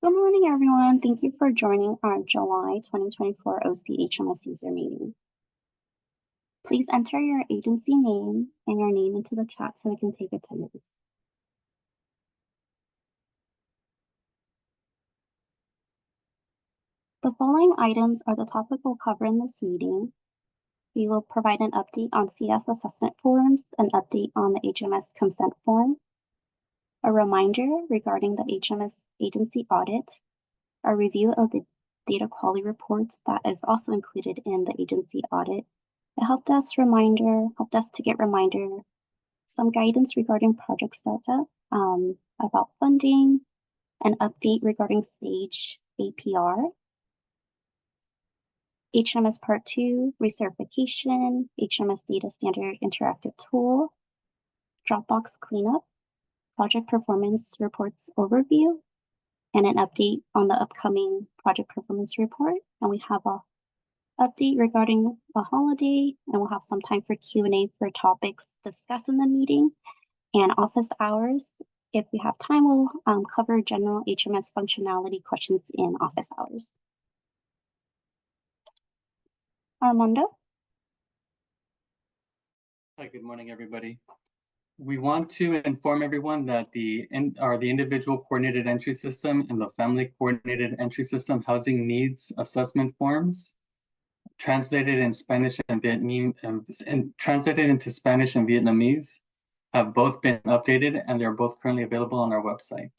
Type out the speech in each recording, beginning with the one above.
Good morning, everyone. Thank you for joining our July 2024 OC/HMIS user meeting. Please enter your agency name and your name into the chat so we can take attendance. The following items are the topic we'll cover in this meeting. We will provide an update on CS assessment forms, an update on the HMS consent form, a reminder regarding the HMS agency audit, a review of the data quality reports that is also included in the agency audit, a help desk ticket reminder, some guidance regarding project setup, about funding, an update regarding SAGE APR, HMS Part 2, recertification, HMS Data Standard Interactive Tool, Dropbox cleanup, project performance reports overview, and an update on the upcoming project performance report. And we have a update regarding a holiday, and we'll have some time for Q&A for topics discussed in the meeting and office hours. If we have time, we'll cover general HMS functionality questions in office hours. Armando? Hi, good morning, everybody. We want to inform everyone that the individual coordinated entry system and the family coordinated entry system housing needs assessment forms translated in Spanish and Vietnamese and translated into Spanish and Vietnamese have both been updated, and they're both currently available on our website.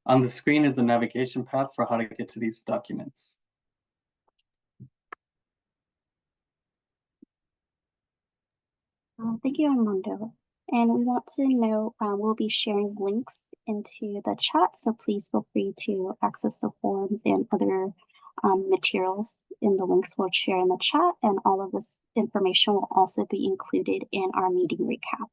On the screen is the navigation path for how to get to these documents. Thank you, Armando. And we want to know, we'll be sharing links into the chat, so please feel free to access the forms and other materials in the links we'll share in the chat, and all of this information will also be included in our meeting recap.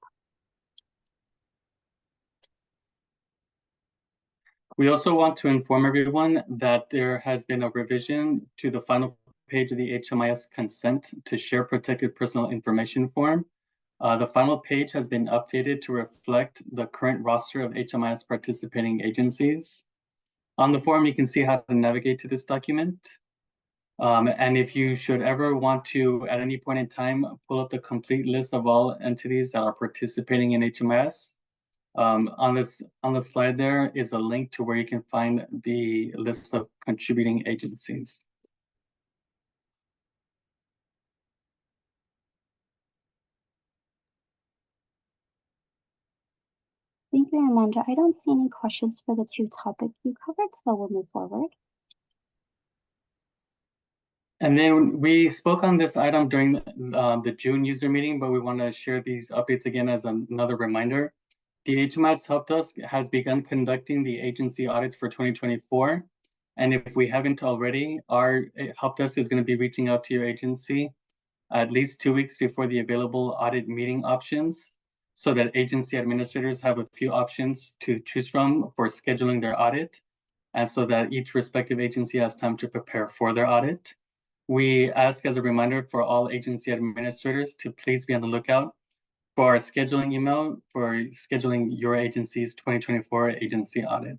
We also want to inform everyone that there has been a revision to the final page of the HMIS consent to share protected personal information form. The final page has been updated to reflect the current roster of HMIS participating agencies. On the form, you can see how to navigate to this document. And if you should ever want to, at any point in time, pull up the complete list of all entities that are participating in HMIS, on the slide there is a link to where you can find the list of contributing agencies. Thank you, Armando. I don't see any questions for the two topics you covered, so we'll move forward. And then we spoke on this item during the June user meeting, but we want to share these updates again as another reminder. The HMIS Help Desk has begun conducting the agency audits for 2024. And if we haven't already, our Help Desk is going to be reaching out to your agency at least 2 weeks before the available audit meeting options, so that agency administrators have a few options to choose from for scheduling their audit, and so that each respective agency has time to prepare for their audit. We ask as a reminder for all agency administrators to please be on the lookout for our scheduling email for scheduling your agency's 2024 agency audit.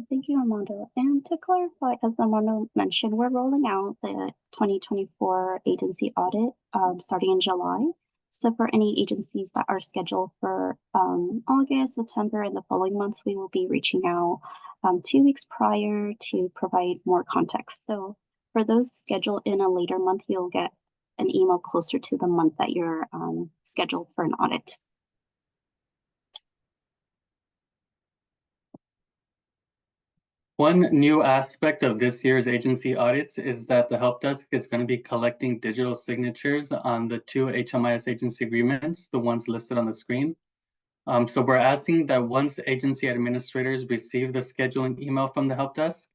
Thank you, Armando. And to clarify, as Armando mentioned, we're rolling out the 2024 agency audit starting in July. So for any agencies that are scheduled for August, September, and the following months, we will be reaching out 2 weeks prior to provide more context. So for those scheduled in a later month, you'll get an email closer to the month that you're scheduled for an audit. One new aspect of this year's agency audits is that the Help Desk is going to be collecting digital signatures on the 2 HMIS agency agreements, the ones listed on the screen. So we're asking that once agency administrators receive the scheduling email from the Help Desk,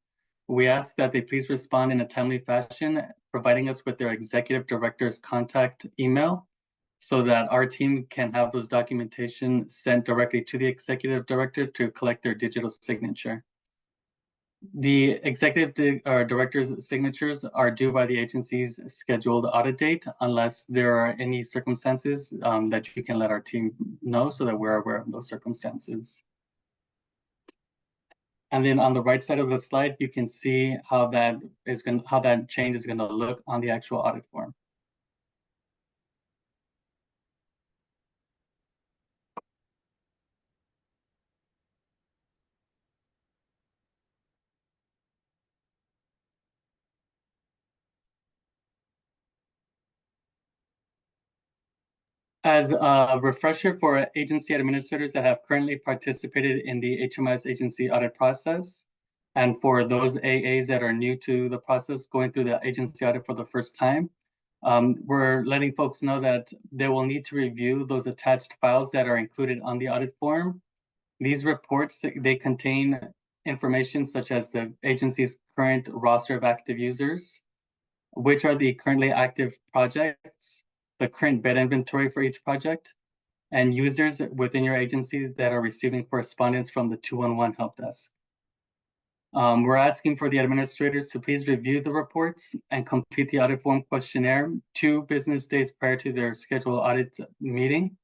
we ask that they please respond in a timely fashion, providing us with their executive director's contact email, so that our team can have those documentation sent directly to the executive director to collect their digital signature. The executive director's signatures are due by the agency's scheduled audit date, unless there are any circumstances that you can let our team know so that we're aware of those circumstances. And then on the right side of the slide, you can see how that change is going to look on the actual audit form. As a refresher for agency administrators that have currently participated in the HMIS agency audit process, and for those AAs that are new to the process, going through the agency audit for the first time, we're letting folks know that they will need to review those attached files that are included on the audit form. These reports, they contain information such as the agency's current roster of active users, which are the currently active projects, the current bed inventory for each project, and users within your agency that are receiving correspondence from the 211 help desk. We're asking for the administrators to please review the reports and complete the audit form questionnaire 2 business days prior to their scheduled audit meeting,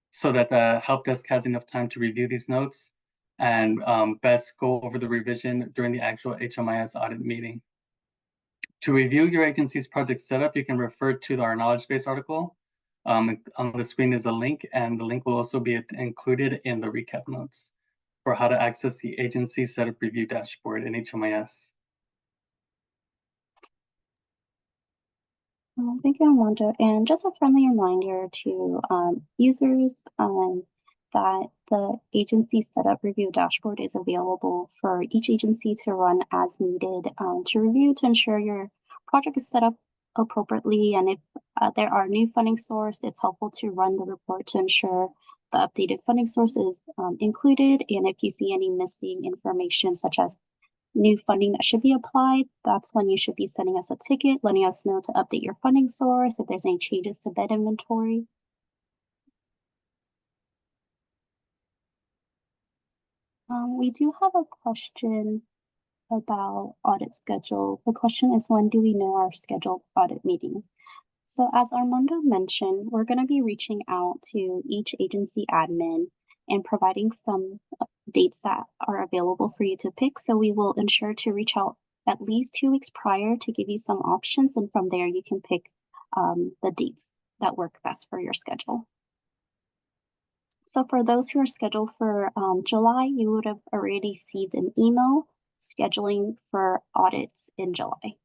so that the help desk has enough time to review these notes and best go over the revision during the actual HMIS audit meeting. To review your agency's project setup, you can refer to our knowledge base article. On the screen is a link, and the link will also be included in the recap notes for how to access the agency setup review dashboard in HMIS. Thank you, Armando. And just a friendly reminder to users that the agency setup review dashboard is available for each agency to run as needed to review to ensure your project is set up appropriately. And if there are new funding source, it's helpful to run the report to ensure the updated funding source is included. And if you see any missing information, such as new funding that should be applied, that's when you should be sending us a ticket, letting us know to update your funding source, if there's any changes to bed inventory. We do have a question about audit schedule. The question is, when do we know our scheduled audit meeting? So as Armando mentioned, we're going to be reaching out to each agency admin and providing some dates that are available for you to pick. So we will ensure to reach out at least 2 weeks prior to give you some options. And from there, you can pick the dates that work best for your schedule. So for those who are scheduled for July, you would have already received an email scheduling for audits in July.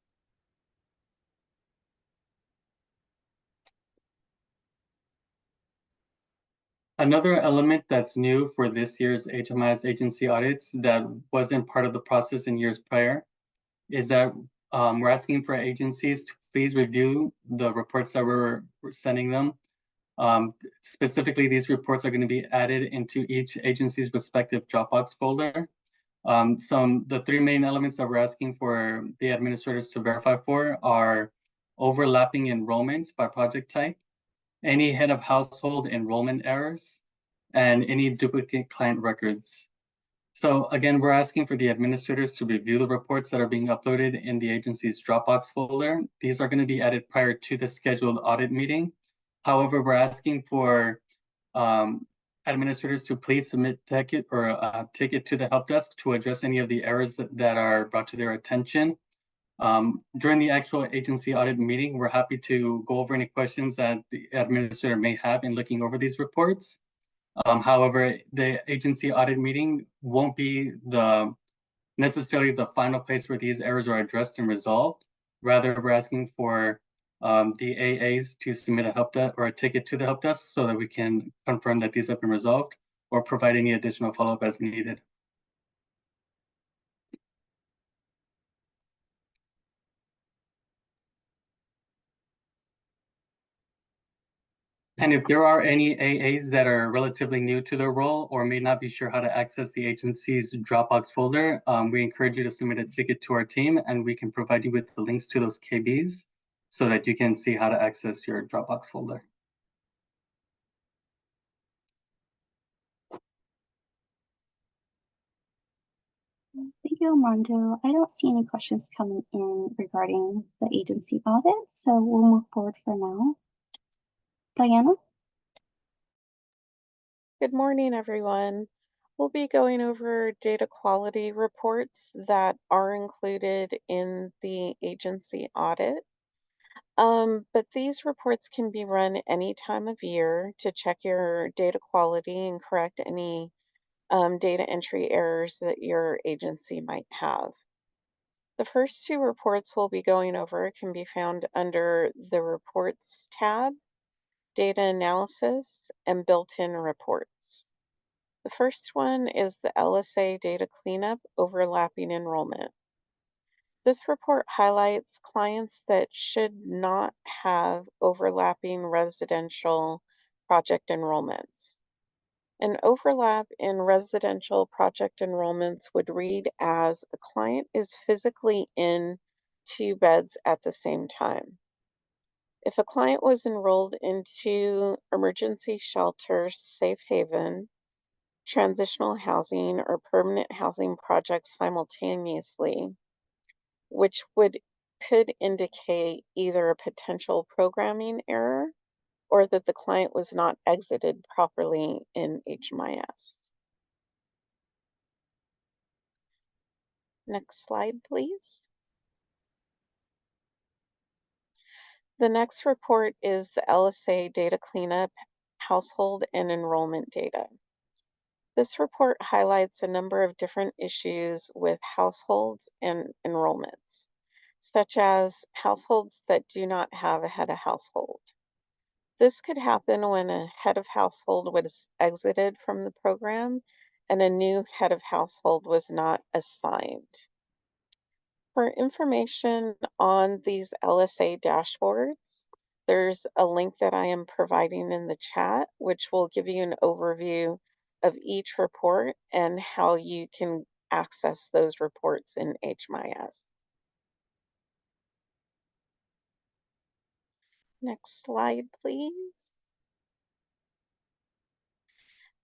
Another element that's new for this year's HMIS agency audits that wasn't part of the process in years prior is that we're asking for agencies to please review the reports that we're sending them. Specifically, these reports are going to be added into each agency's respective Dropbox folder. The 3 main elements that we're asking for the administrators to verify for are overlapping enrollments by project type, any head of household enrollment errors, and any duplicate client records. So again, we're asking for the administrators to review the reports that are being uploaded in the agency's Dropbox folder. These are going to be added prior to the scheduled audit meeting. However, we're asking for administrators to please submit ticket or a ticket to the help desk to address any of the errors that are brought to their attention. During the actual agency audit meeting, we're happy to go over any questions that the administrator may have in looking over these reports. However, the agency audit meeting won't be necessarily the final place where these errors are addressed and resolved. Rather, we're asking for the AAs to submit a help desk or a ticket to the help desk so that we can confirm that these have been resolved or provide any additional follow-up as needed. And if there are any AAs that are relatively new to their role or may not be sure how to access the agency's Dropbox folder, we encourage you to submit a ticket to our team, and we can provide you with the links to those KBs so that you can see how to access your Dropbox folder. Thank you, Armando. I don't see any questions coming in regarding the agency audit, so we'll move forward for now. Diana? Good morning, everyone. We'll be going over data quality reports that are included in the agency audit. But these reports can be run any time of year to check your data quality and correct any data entry errors that your agency might have. The first two reports we'll be going over can be found under the Reports tab, Data Analysis, and Built-in Reports. The first one is the LSA Data Cleanup Overlapping Enrollment. This report highlights clients that should not have overlapping residential project enrollments. An overlap in residential project enrollments would read as a client is physically in 2 beds at the same time. If a client was enrolled into emergency shelter, safe haven, transitional housing, or permanent housing projects simultaneously, which could indicate either a potential programming error or that the client was not exited properly in HMIS. Next slide, please. The next report is the LSA Data Cleanup Household and Enrollment Data. This report highlights a number of different issues with households and enrollments, such as households that do not have a head of household. This could happen when a head of household was exited from the program and a new head of household was not assigned. For information on these LSA dashboards, there's a link that I am providing in the chat, which will give you an overview of each report and how you can access those reports in HMIS. Next slide, please.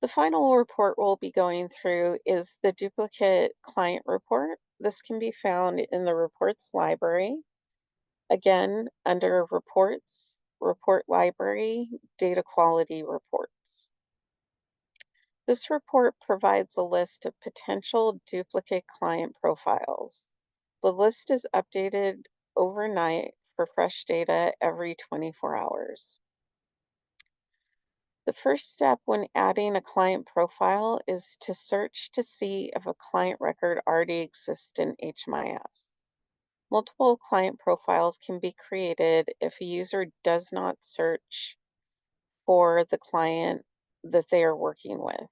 The final report we'll be going through is the duplicate client report. This can be found in the reports library. Again, under reports, report library, data quality reports. This report provides a list of potential duplicate client profiles. The list is updated overnight for fresh data every 24 hours. The first step when adding a client profile is to search to see if a client record already exists in HMIS. Multiple client profiles can be created if a user does not search for the client that they are working with.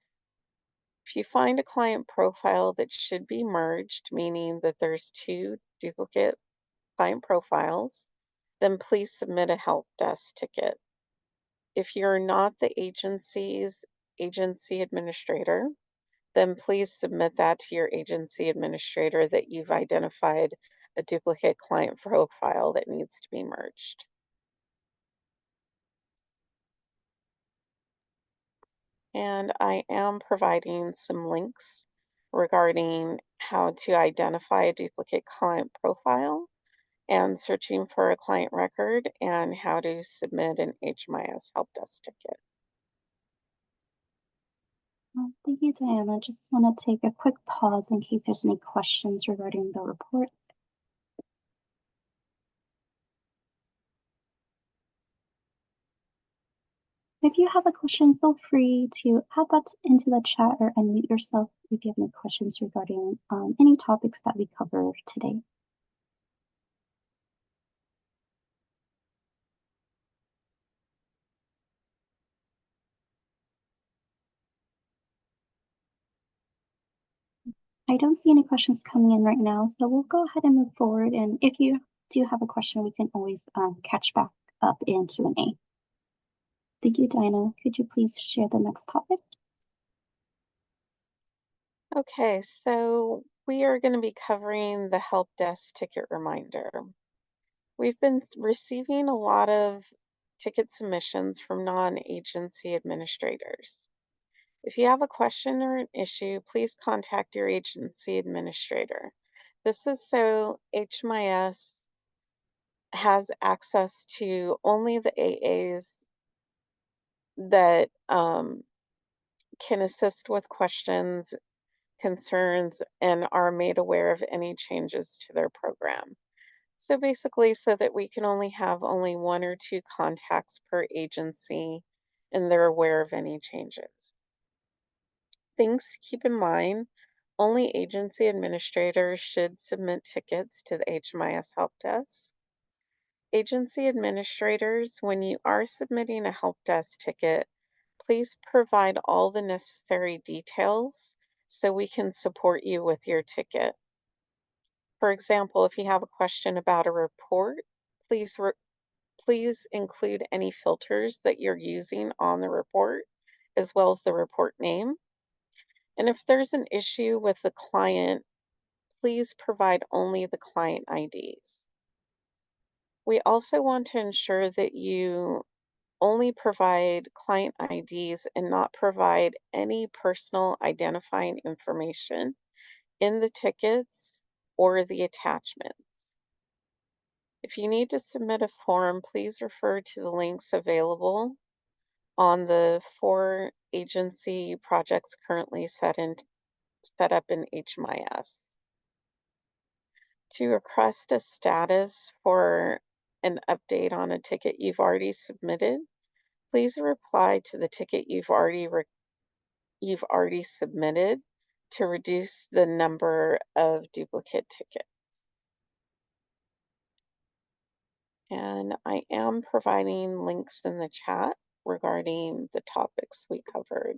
If you find a client profile that should be merged, meaning that there's 2 duplicate client profiles, then please submit a help desk ticket. If you're not the agency's agency administrator, then please submit that to your agency administrator that you've identified a duplicate client profile that needs to be merged. And I am providing some links regarding how to identify a duplicate client profile and searching for a client record and how to submit an HMIS help desk ticket. Well, thank you, Diana. Just want to take a quick pause in case there's any questions regarding the report. If you have a question, feel free to add that into the chat or unmute yourself if you have any questions regarding any topics that we cover today. I don't see any questions coming in right now, so we'll go ahead and move forward. And if you do have a question, we can always catch back up in Q&A. Thank you, Diana. Could you please share the next topic? Okay, so we are going to be covering the help desk ticket reminder. We've been receiving a lot of ticket submissions from non-agency administrators. If you have a question or an issue, please contact your agency administrator. This is so HMIS has access to only the AAs that can assist with questions, concerns, and are made aware of any changes to their program. So basically, so that we can only have only 1 or 2 contacts per agency and they're aware of any changes. Things to keep in mind, only agency administrators should submit tickets to the HMIS Help Desk. Agency administrators, when you are submitting a help desk ticket, please provide all the necessary details so we can support you with your ticket. For example, if you have a question about a report, please please include any filters that you're using on the report, as well as the report name. And if there's an issue with the client, please provide only the client IDs. We also want to ensure that you only provide client IDs and not provide any personal identifying information in the tickets or the attachments. If you need to submit a form, please refer to the links available on the 4 agency projects currently set up in HMIS. To request a status for an update on a ticket you've already submitted, please reply to the ticket you've already submitted to reduce the number of duplicate tickets. And I am providing links in the chat regarding the topics we covered.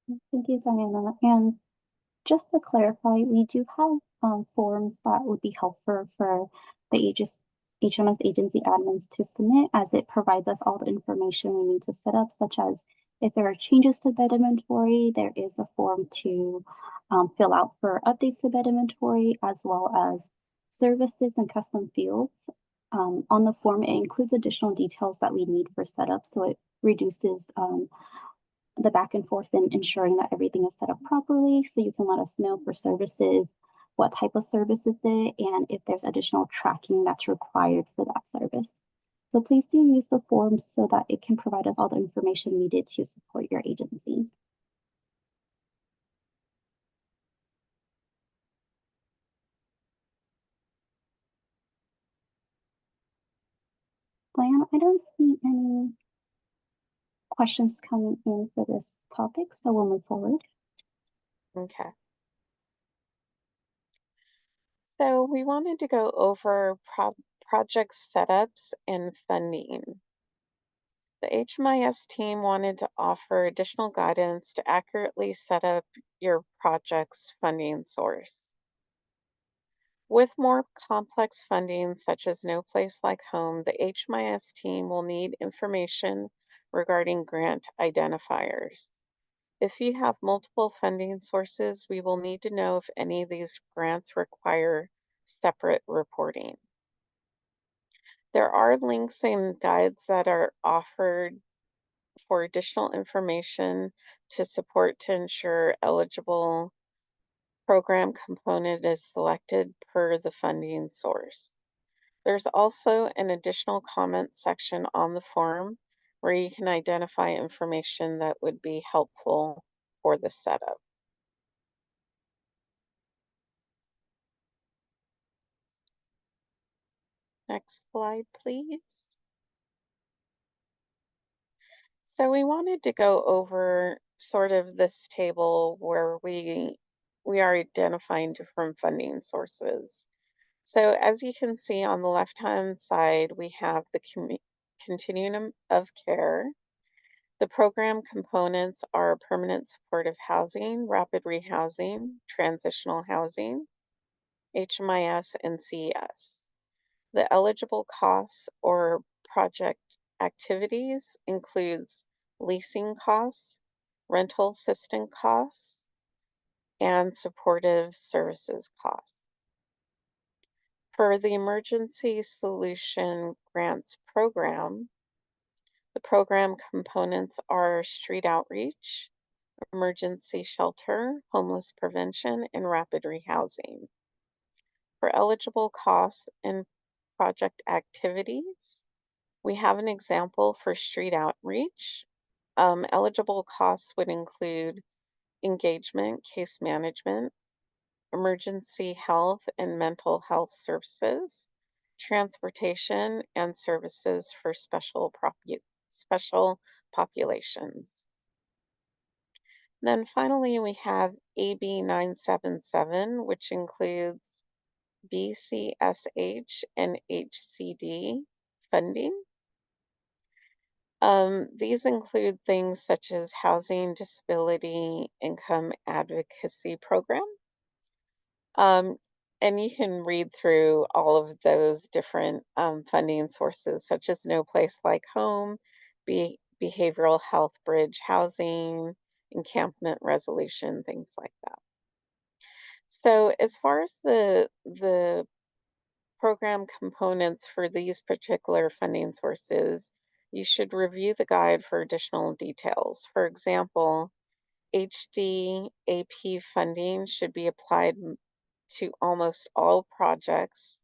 Thank you, Diana. And just to clarify, we do have forms that would be helpful for the HMS agency admins to submit, as it provides us all the information we need to set up, such as if there are changes to bed inventory, there is a form to fill out for updates to bed inventory, as well as services and custom fields. On the form, it includes additional details that we need for setup, so it reduces the back and forth in ensuring that everything is set up properly. So you can let us know for services, what type of service is it, and if there's additional tracking that's required for that service. So please do use the forms so that it can provide us all the information needed to support your agency. Diana, I don't see any questions coming in for this topic, so we'll move forward. Okay. So we wanted to go over project setups and funding. The HMIS team wanted to offer additional guidance to accurately set up your project's funding source. With more complex funding, such as No Place Like Home, the HMIS team will need information regarding grant identifiers. If you have multiple funding sources, we will need to know if any of these grants require separate reporting. There are links and guides that are offered for additional information to support to ensure eligible program component is selected per the funding source. There's also an additional comment section on the form where you can identify information that would be helpful for the setup. Next slide, please. So we wanted to go over sort of this table where we are identifying different funding sources. So as you can see on the left-hand side, we have the continuum of care. The program components are permanent supportive housing, rapid rehousing, transitional housing, HMIS, and CES. The eligible costs or project activities includes leasing costs, rental assistant costs, and supportive services costs. For the Emergency Solution Grants Program, the program components are street outreach, emergency shelter, homeless prevention, and rapid rehousing. For eligible costs and project activities, we have an example for street outreach. Eligible costs would include engagement, case management, emergency health and mental health services, transportation, and services for special populations. Then finally, we have AB 977, which includes BCSH and HCD funding. These include things such as housing, disability, income advocacy program. And you can read through all of those different funding sources, such as No Place Like Home, behavioral health bridge housing, encampment resolution, things like that. So as far as the program components for these particular funding sources, you should review the guide for additional details. For example, HDAP funding should be applied to almost all projects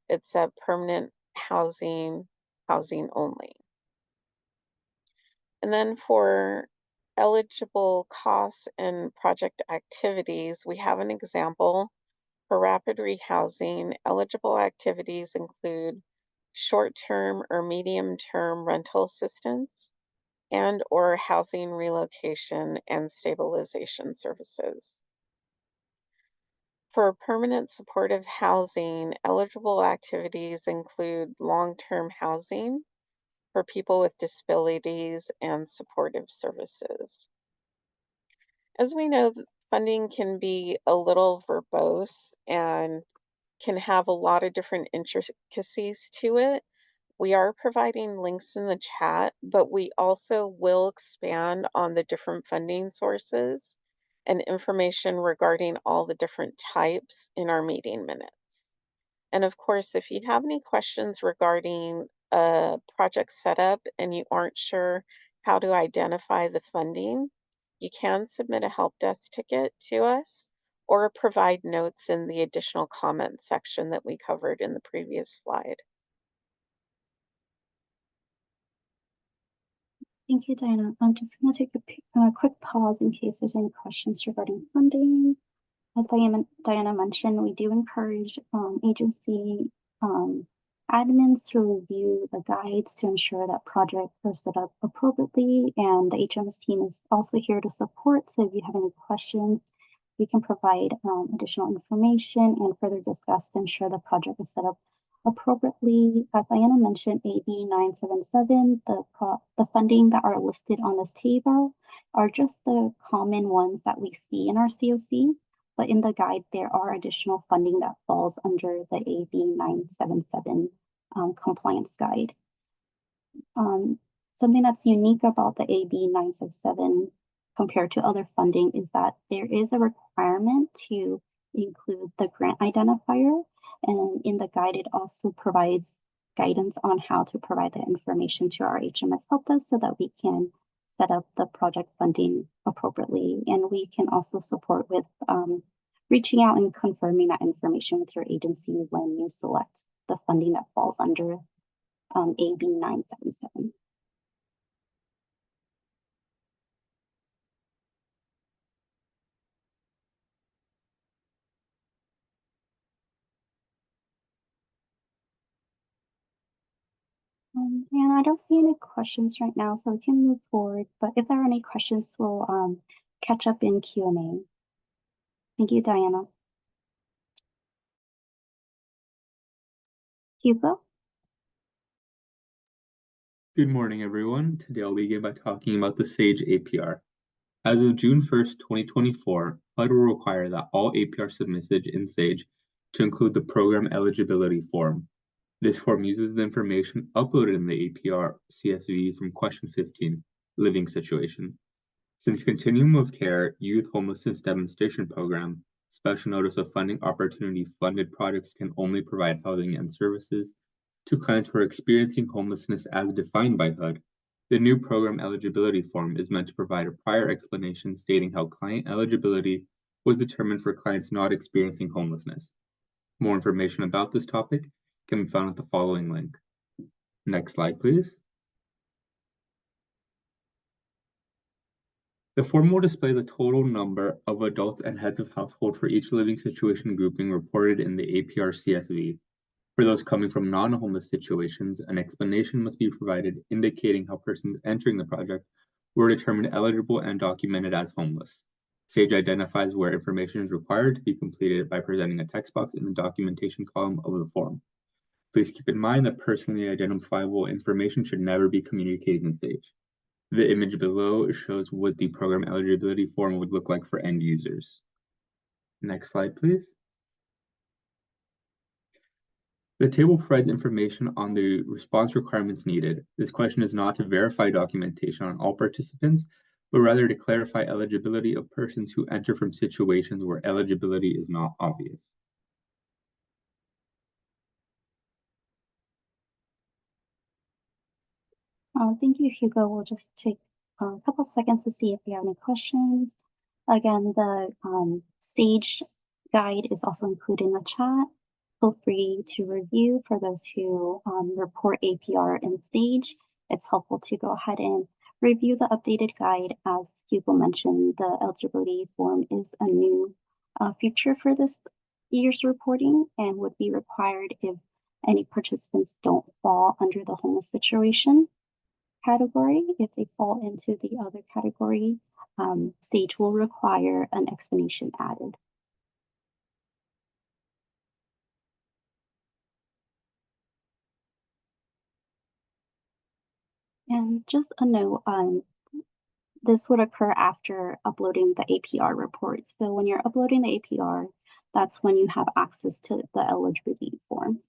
except permanent housing only. And then for eligible costs and project activities, we have an example. For rapid rehousing, eligible activities include short-term or medium-term rental assistance and/or housing relocation and stabilization services. For permanent supportive housing, eligible activities include long-term housing for people with disabilities and supportive services. As we know, funding can be a little verbose and can have a lot of different intricacies to it. We are providing links in the chat, but we also will expand on the different funding sources and information regarding all the different types in our meeting minutes. And of course, if you have any questions regarding a project setup and you aren't sure how to identify the funding, you can submit a help desk ticket to us or provide notes in the additional comments section that we covered in the previous slide. Thank you, Diana. I'm just going to take a quick pause in case there's any questions regarding funding. As Diana mentioned, we do encourage agency admins to review the guides to ensure that projects are set up appropriately, and the HMS team is also here to support. So if you have any questions, we can provide additional information and further discuss to ensure the project is set up appropriately. As Diana mentioned, AB 977, the funding that are listed on this table are just the common ones that we see in our COC, but in the guide, there are additional funding that falls under the AB 977 compliance guide. Something that's unique about the AB 977 compared to other funding is that there is a requirement to include the grant identifier, and in the guide, it also provides guidance on how to provide the information to our HMS help desk so that we can set up the project funding appropriately. And we can also support with reaching out and confirming that information with your agency when you select the funding that falls under AB 977. And I don't see any questions right now, so we can move forward. But if there are any questions, we'll catch up in Q&A. Thank you, Diana. Hugo? Good morning, everyone. Today I'll begin by talking about the SAGE APR. As of June 1st, 2024, HUD will require that all APR submitted in SAGE to include the program eligibility form. This form uses the information uploaded in the APR CSV from question 15, living situation. Since Continuum of Care Youth Homelessness Demonstration Program, Special Notice of Funding Opportunity funded projects can only provide housing and services to clients who are experiencing homelessness as defined by HUD. The new program eligibility form is meant to provide a prior explanation stating how client eligibility was determined for clients not experiencing homelessness. More information about this topic can be found at the following link. Next slide, please. The form will display the total number of adults and heads of household for each living situation grouping reported in the APR CSV. For those coming from non-homeless situations, an explanation must be provided indicating how persons entering the project were determined eligible and documented as homeless. SAGE identifies where information is required to be completed by presenting a text box in the documentation column of the form. Please keep in mind that personally identifiable information should never be communicated in SAGE. The image below shows what the program eligibility form would look like for end users. Next slide, please. The table provides information on the response requirements needed. This question is not to verify documentation on all participants, but rather to clarify eligibility of persons who enter from situations where eligibility is not obvious. Thank you, Hugo. We'll just take a couple seconds to see if we have any questions. Again, the SAGE guide is also included in the chat. Feel free to review for those who report APR in SAGE. It's helpful to go ahead and review the updated guide. As Hugo mentioned, the eligibility form is a new feature for this year's reporting and would be required if any participants don't fall under the homeless situation category. If they fall into the other category, SAGE will require an explanation added. And just a note, this would occur after uploading the APR report. So when you're uploading the APR, that's when you have access to the eligibility form.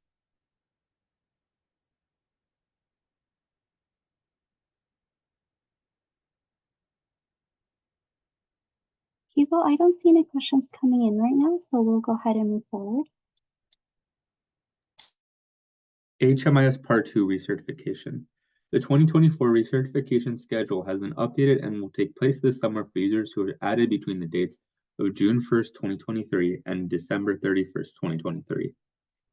Hugo, I don't see any questions coming in right now, so we'll go ahead and move forward. HMIS Part 2 recertification. The 2024 recertification schedule has been updated and will take place this summer for users who are added between the dates of June 1st, 2023 and December 31st, 2023.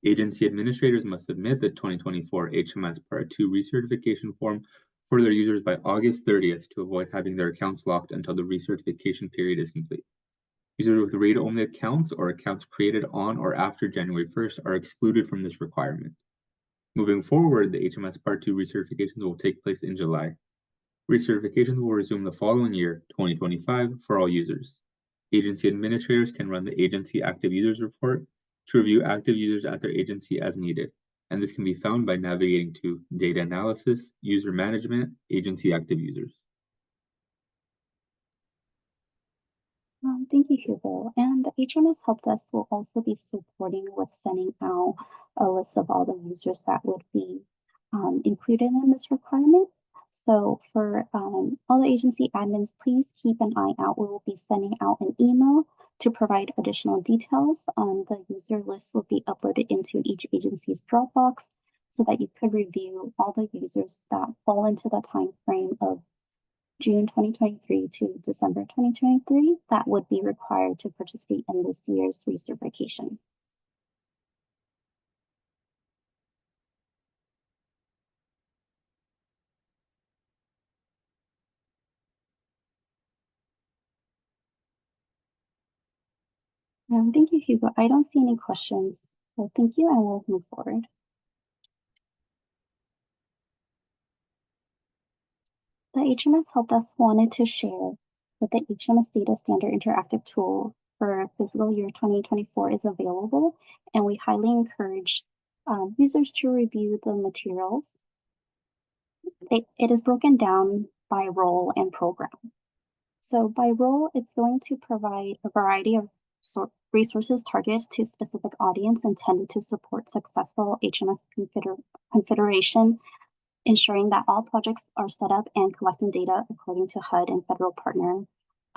Agency administrators must submit the 2024 HMIS Part 2 recertification form for their users by August 30th to avoid having their accounts locked until the recertification period is complete. Users with read-only accounts or accounts created on or after January 1st are excluded from this requirement. Moving forward, the HMIS Part 2 recertifications will take place in July. Recertifications will resume the following year, 2025, for all users. Agency administrators can run the Agency Active Users Report to review active users at their agency as needed, and this can be found by navigating to Data Analysis, User Management, Agency Active Users. Thank you, Hugo. And the HMS Help Desk will also be supporting with sending out a list of all the users that would be included in this requirement. So for all the agency admins, please keep an eye out. We will be sending out an email to provide additional details. The user list will be uploaded into each agency's Dropbox so that you could review all the users that fall into the time frame of June 2023 to December 2023 that would be required to participate in this year's recertification. Thank you, Hugo. I don't see any questions. So thank you, and we'll move forward. The HMS Help Desk wanted to share that the HMS Data Standard Interactive Tool for fiscal year 2024 is available, and we highly encourage users to review the materials. It is broken down by role and program. So by role, it's going to provide a variety of resources targeted to specific audience intended to support successful HMS configuration, ensuring that all projects are set up and collecting data according to HUD and federal partner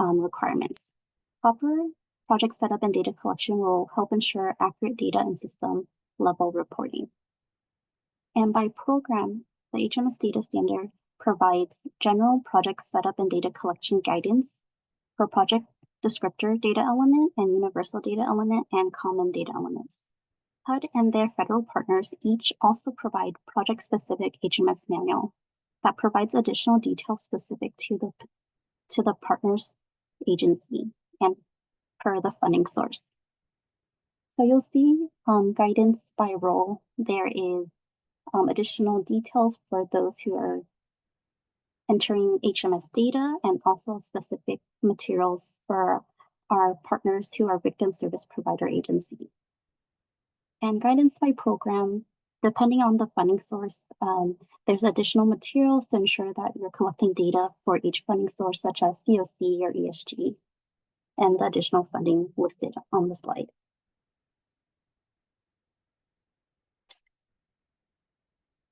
requirements. Proper project setup and data collection will help ensure accurate data and system level reporting. And by program, the HMS Data Standard provides general project setup and data collection guidance for project descriptor data element and universal data element and common data elements. HUD and their federal partners each also provide project-specific HMS manual that provides additional details specific to the to the partner's agency and per the funding source. So you'll see guidance by role. There is additional details for those who are entering HMS data and also specific materials for our partners who are victim service provider agency. And guidance by program, depending on the funding source, there's additional materials to ensure that you're collecting data for each funding source, such as COC or ESG, and the additional funding listed on the slide.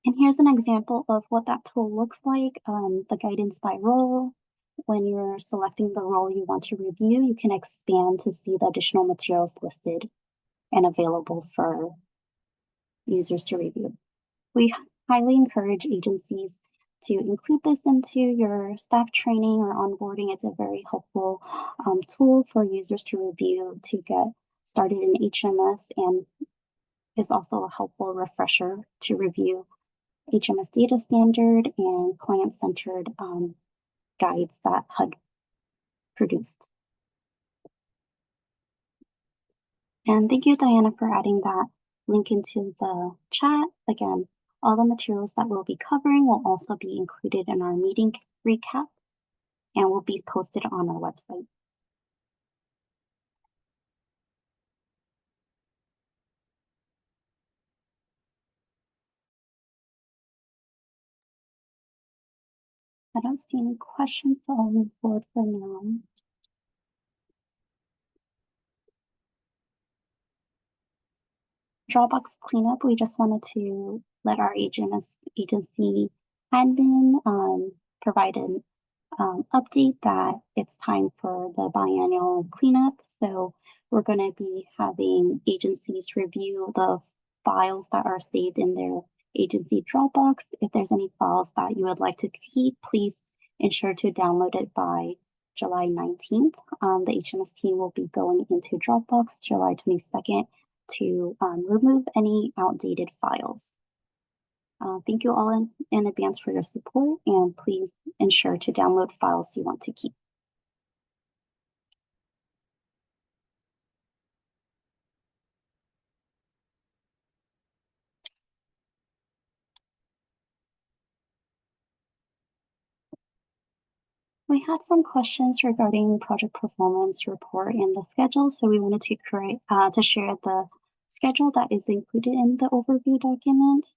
And here's an example of what that tool looks like, the guidance by role. When you're selecting the role you want to review, you can expand to see the additional materials listed and available for users to review. We highly encourage agencies to include this into your staff training or onboarding. It's a very helpful tool for users to review to get started in HMS, and is also a helpful refresher to review HMS data standard and client-centered guides that HUD produced. And thank you, Diana, for adding that link into the chat. Again, all the materials that we'll be covering will also be included in our meeting recap and will be posted on our website. I don't see any questions, so I'll move forward for now. Dropbox cleanup, we just wanted to let our HMS agency admin provide an update that it's time for the biannual cleanup. So we're going to be having agencies review the files that are saved in their agency Dropbox. If there's any files that you would like to keep, please ensure to download it by July 19th. The HMS team will be going into Dropbox July 22nd to remove any outdated files. Thank you all in advance for your support, and please ensure to download files you want to keep. We had some questions regarding project performance report and the schedule, so we wanted to share the schedule that is included in the overview document.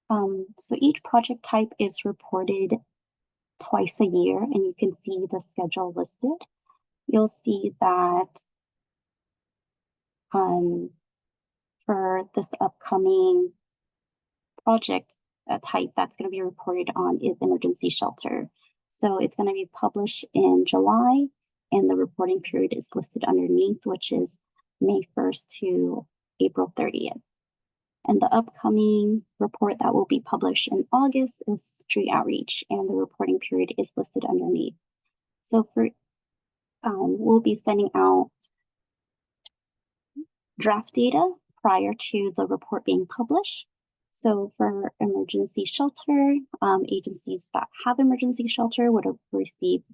So each project type is reported twice a year, and you can see the schedule listed. You'll see that for this upcoming project type that's going to be reported on is emergency shelter. So it's going to be published in July, and the reporting period is listed underneath, which is May 1st to April 30th. And the upcoming report that will be published in August is street outreach, and the reporting period is listed underneath. So for we'll be sending out draft data prior to the report being published. So for emergency shelter, agencies that have emergency shelter would have received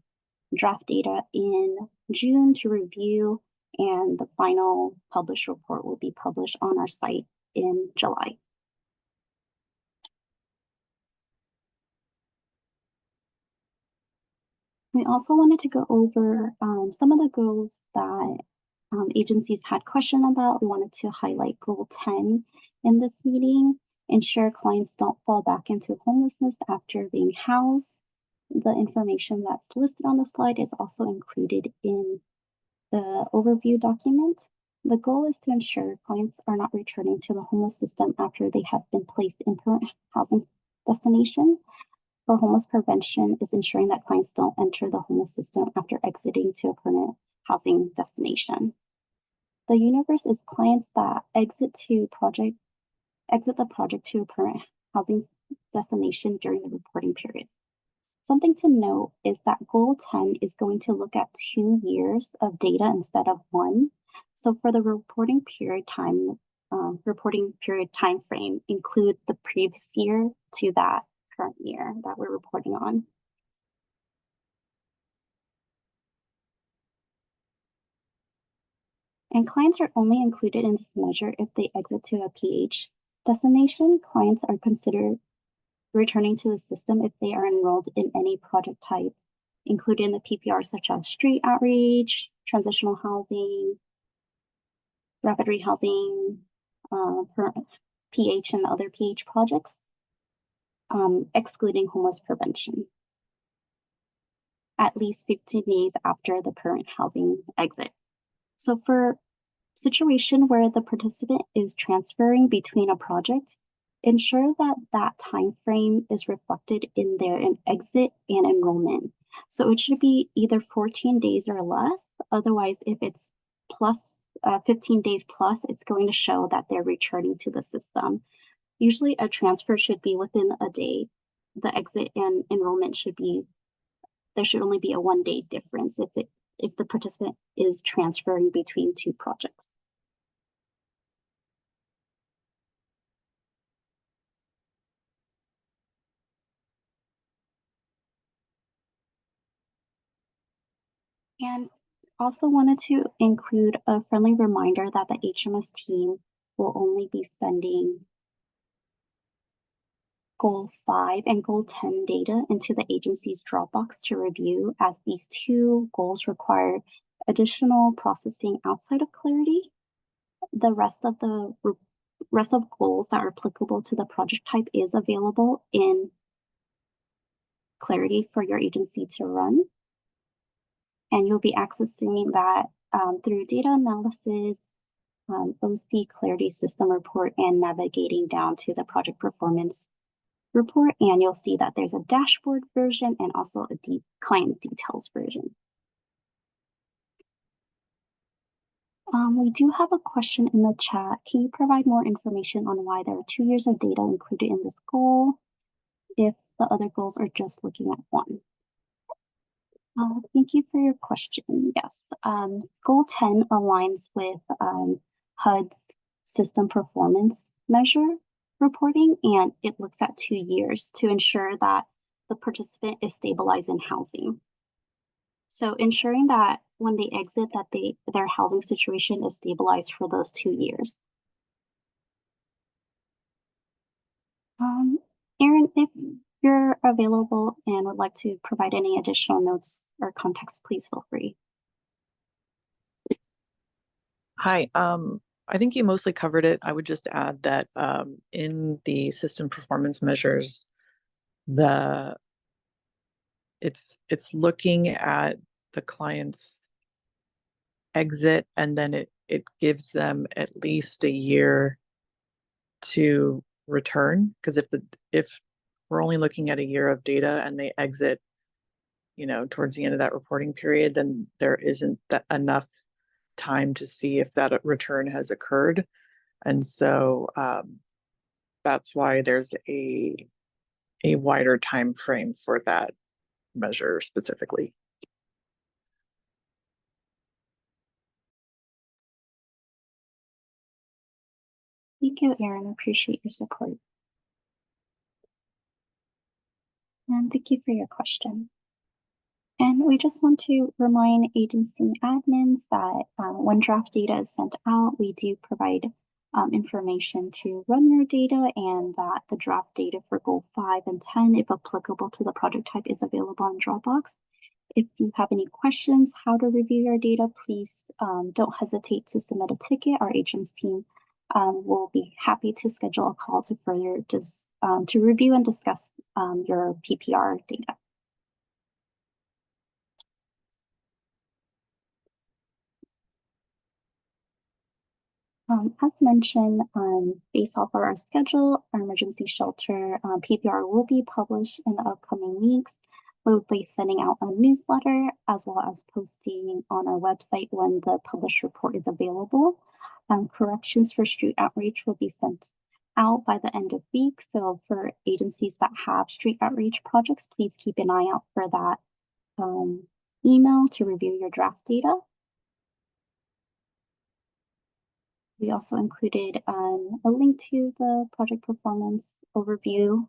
draft data in June to review, and the final published report will be published on our site in July. We also wanted to go over some of the goals that agencies had questions about. We wanted to highlight goal 10 in this meeting: ensure clients don't fall back into homelessness after being housed. The information that's listed on the slide is also included in the overview document. The goal is to ensure clients are not returning to the homeless system after they have been placed in permanent housing destination. For homeless prevention is ensuring that clients don't enter the homeless system after exiting to a permanent housing destination. The universe is clients that exit the project to a permanent housing destination during the reporting period. Something to note is that goal 10 is going to look at 2 years of data instead of 1. So for the reporting period time frame, include the previous year to that current year that we're reporting on. And clients are only included in this measure if they exit to a PH destination. Clients are considered returning to the system if they are enrolled in any project type included in the PPR, such as street outreach, transitional housing, rapid rehousing, PH and other PH projects, excluding homeless prevention, at least 15 days after the current housing exit. So for situation where the participant is transferring between a project, ensure that that time frame is reflected in their exit and enrollment. So it should be either 14 days or less. Otherwise, if it's plus 15 days plus, it's going to show that they're returning to the system. Usually a transfer should be within a day. The exit and enrollment should be, there should only be a 1 day difference if the participant is transferring between two projects. And also wanted to include a friendly reminder that the HMS team will only be sending Goal 5 and Goal 10 data into the agency's Dropbox to review, as these two goals require additional processing outside of Clarity. The rest of goals that are applicable to the project type is available in Clarity for your agency to run. And you'll be accessing that through data analysis, OC Clarity System Report, and navigating down to the project performance report. And you'll see that there's a dashboard version and also a client details version. We do have a question in the chat. Can you provide more information on why there are 2 years of data included in this goal if the other goals are just looking at one? Thank you for your question. Yes, Goal 10 aligns with HUD's system performance measure reporting, and it looks at 2 years to ensure that the participant is stabilized in housing. So ensuring that when they exit that their housing situation is stabilized for those 2 years. Erin, if you're available and would like to provide any additional notes or context, please feel free. Hi, I think you mostly covered it. I would just add that in the system performance measures, it's looking at the client's exit, and then it gives them at least a year to return, because if we're only looking at a year of data and they exit, towards the end of that reporting period, then there isn't enough time to see if that return has occurred. And so that's why there's a wider time frame for that measure specifically. Thank you, Erin. I appreciate your support. And thank you for your question. And we just want to remind agency admins that when draft data is sent out, we do provide information to run your data, and that the draft data for Goal 5 and 10, if applicable to the project type, is available on Dropbox. If you have any questions how to review your data, please don't hesitate to submit a ticket. Our HMIS team will be happy to schedule a call to further to review and discuss your PPR data. As mentioned, based off of our schedule, our emergency shelter PPR will be published in the upcoming weeks. We'll be sending out a newsletter as well as posting on our website when the published report is available. Corrections for street outreach will be sent out by the end of week. So for agencies that have street outreach projects, please keep an eye out for that email to review your draft data. We also included a link to the project performance overview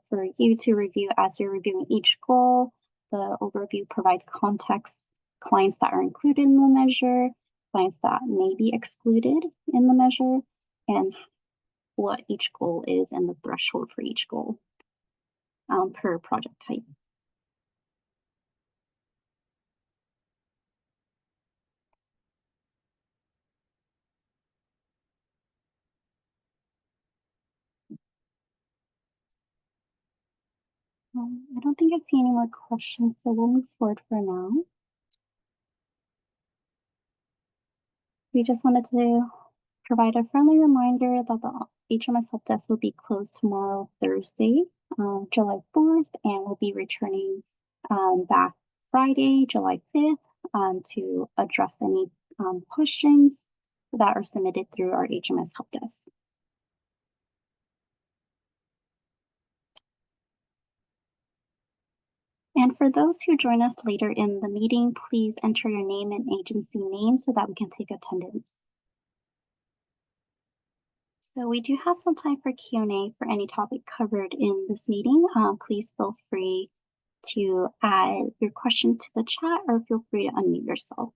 for you to review as you're reviewing each goal. The overview provides context, clients that are included in the measure, science that may be excluded in the measure, and what each goal is and the threshold for each goal per project type. I don't think I see any more questions, so we'll move forward for now. We just wanted to provide a friendly reminder that the HMIS Help Desk will be closed tomorrow, Thursday, July 4th, and we'll be returning back Friday, July 5th, to address any questions that are submitted through our HMIS Help Desk. And for those who join us later in the meeting, please enter your name and agency name so that we can take attendance. So we do have some time for Q&A for any topic covered in this meeting. Please feel free to add your question to the chat or feel free to unmute yourself.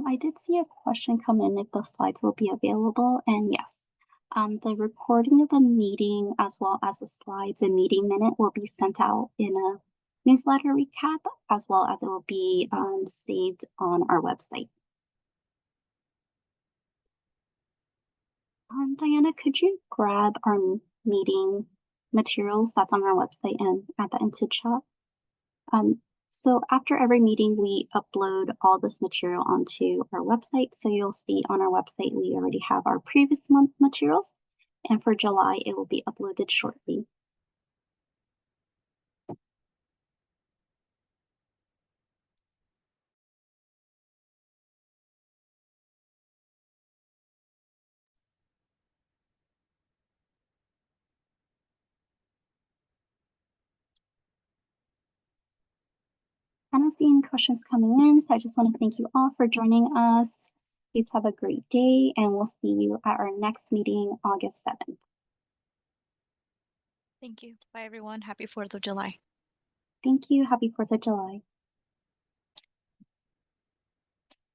I did see a question come in if the slides will be available, and yes, the recording of the meeting as well as the slides and meeting minute will be sent out in a newsletter recap, as well as it will be saved on our website. Diana, could you grab our meeting materials that's on our website and add that into chat? So after every meeting, we upload all this material onto our website. So you'll see on our website, we already have our previous month materials. And for July, it will be uploaded shortly. I don't see any questions coming in, so I just want to thank you all for joining us. Please have a great day, and we'll see you at our next meeting, August 7th. Thank you. Bye, everyone. Happy 4th of July. Thank you. Happy 4th of July.